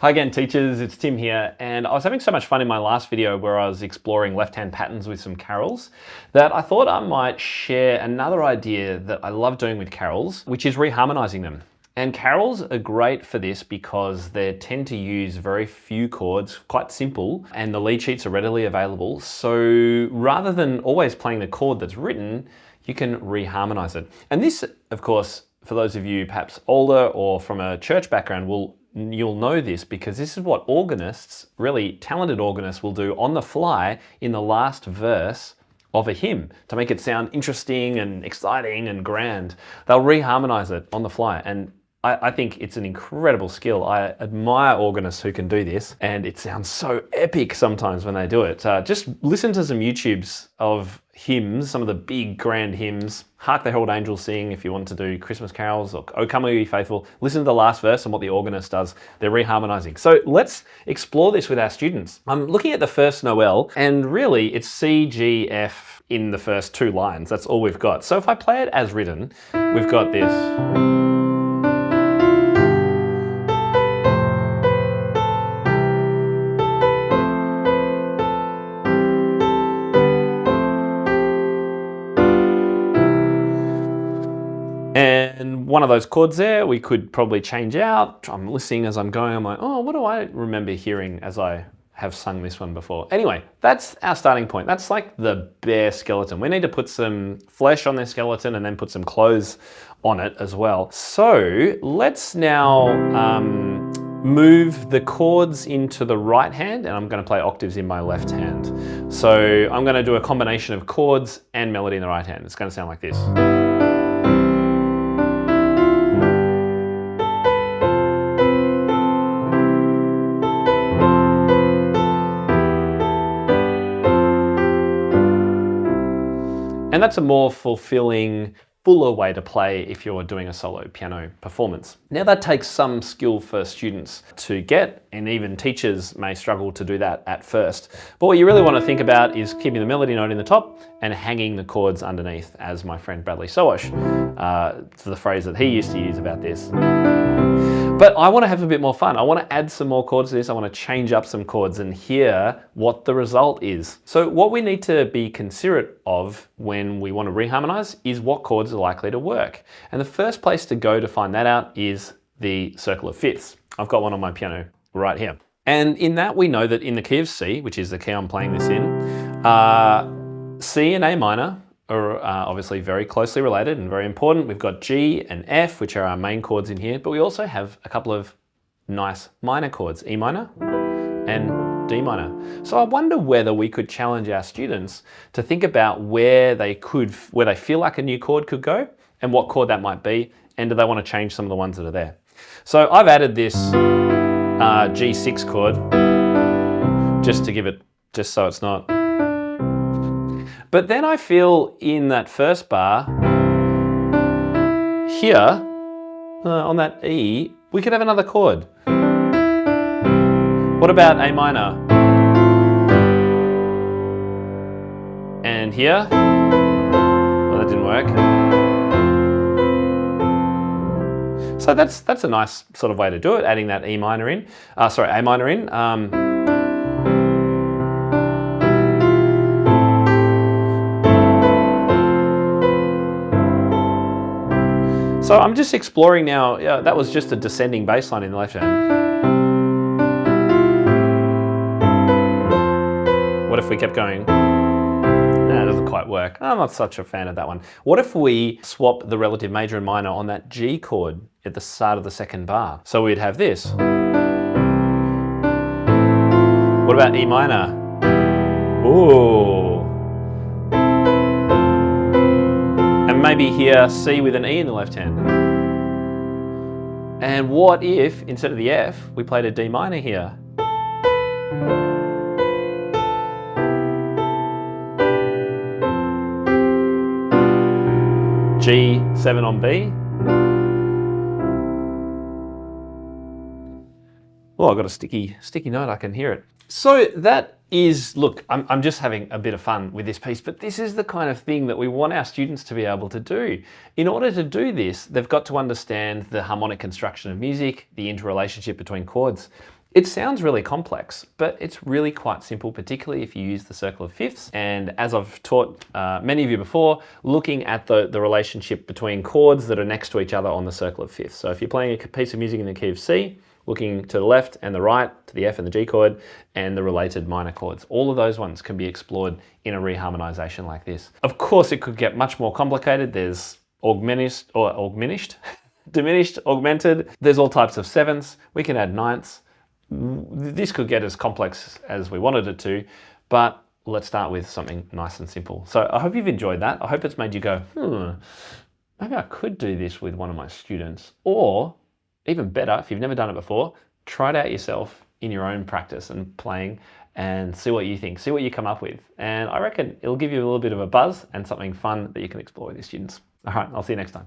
Hi again, teachers, it's Tim here, and I was having so much fun in my last video where I was exploring left-hand patterns with some carols that I thought I might share another idea that I love doing with carols, which is reharmonizing them. And carols are great for this because they tend to use very few chords, quite simple, and the lead sheets are readily available. So rather than always playing the chord that's written, you can reharmonize it. And this, of course, for those of you perhaps older or from a church background, you'll know this because this is what organists, really talented organists, will do on the fly in the last verse of a hymn to make it sound interesting and exciting and grand. They'll reharmonize it on the fly, and I think it's an incredible skill. I admire organists who can do this, and it sounds so epic sometimes when they do it. Just listen to some YouTubes of hymns, some of the big grand hymns. Hark the Herald Angels Sing if you want to do Christmas carols, or O Come O Ye Faithful. Listen to the last verse and what the organist does. They're reharmonizing. So let's explore this with our students. I'm looking at the first Noel, and really it's C, G, F in the first two lines. That's all we've got. So if I play it as written, we've got this. And one of those chords there, we could probably change out. I'm listening as I'm going, I'm like, oh, what do I remember hearing as I have sung this one before? Anyway, that's our starting point. That's like the bare skeleton. We need to put some flesh on their skeleton and then put some clothes on it as well. So let's now move the chords into the right hand, and I'm going to play octaves in my left hand. So I'm going to do a combination of chords and melody in the right hand. It's going to sound like this. And that's a more fulfilling, fuller way to play if you're doing a solo piano performance. Now that takes some skill for students to get, and even teachers may struggle to do that at first. But what you really want to think about is keeping the melody note in the top and hanging the chords underneath, as my friend Bradley Sowash, for the phrase that he used to use about this. But I want to have a bit more fun. I want to add some more chords to this. I want to change up some chords and hear what the result is. So what we need to be considerate of when we want to reharmonize is what chords are likely to work. And the first place to go to find that out is the circle of fifths. I've got one on my piano right here. And in that we know that in the key of C, which is the key I'm playing this in, C and A minor are obviously very closely related and very important. We've got G and F, which are our main chords in here, but we also have a couple of nice minor chords, E minor and D minor. So I wonder whether we could challenge our students to think about where they feel like a new chord could go and what chord that might be, and do they want to change some of the ones that are there. So I've added this G6 chord just so it's not. But then I feel in that first bar here, on that E, we could have another chord. What about A minor? And here? Well, that didn't work. So that's a nice sort of way to do it, adding that A minor in. So I'm just exploring now, that was just a descending bass line in the left hand. What if we kept going? Nah, it doesn't quite work. I'm not such a fan of that one. What if we swap the relative major and minor on that G chord at the start of the second bar? So we'd have this. What about E minor? Ooh. And maybe here C with an E in the left hand. And what if, instead of the F, we played a D minor here? G7 on B. Oh, I've got a sticky note, I can hear it. So that is, look, I'm just having a bit of fun with this piece, but this is the kind of thing that we want our students to be able to do. In order to do this, they've got to understand the harmonic construction of music, the interrelationship between chords. It sounds really complex, but it's really quite simple, particularly if you use the circle of fifths. And as I've taught many of you before, looking at the relationship between chords that are next to each other on the circle of fifths. So if you're playing a piece of music in the key of C, looking to the left and the right, to the F and the G chord, and the related minor chords. All of those ones can be explored in a reharmonization like this. Of course, it could get much more complicated. There's diminished, augmented. There's all types of sevenths. We can add ninths. This could get as complex as we wanted it to, but let's start with something nice and simple. So I hope you've enjoyed that. I hope it's made you go, maybe I could do this with one of my students. Or even better, if you've never done it before, try it out yourself in your own practice and playing and see what you think, see what you come up with. And I reckon it'll give you a little bit of a buzz and something fun that you can explore with your students. All right, I'll see you next time.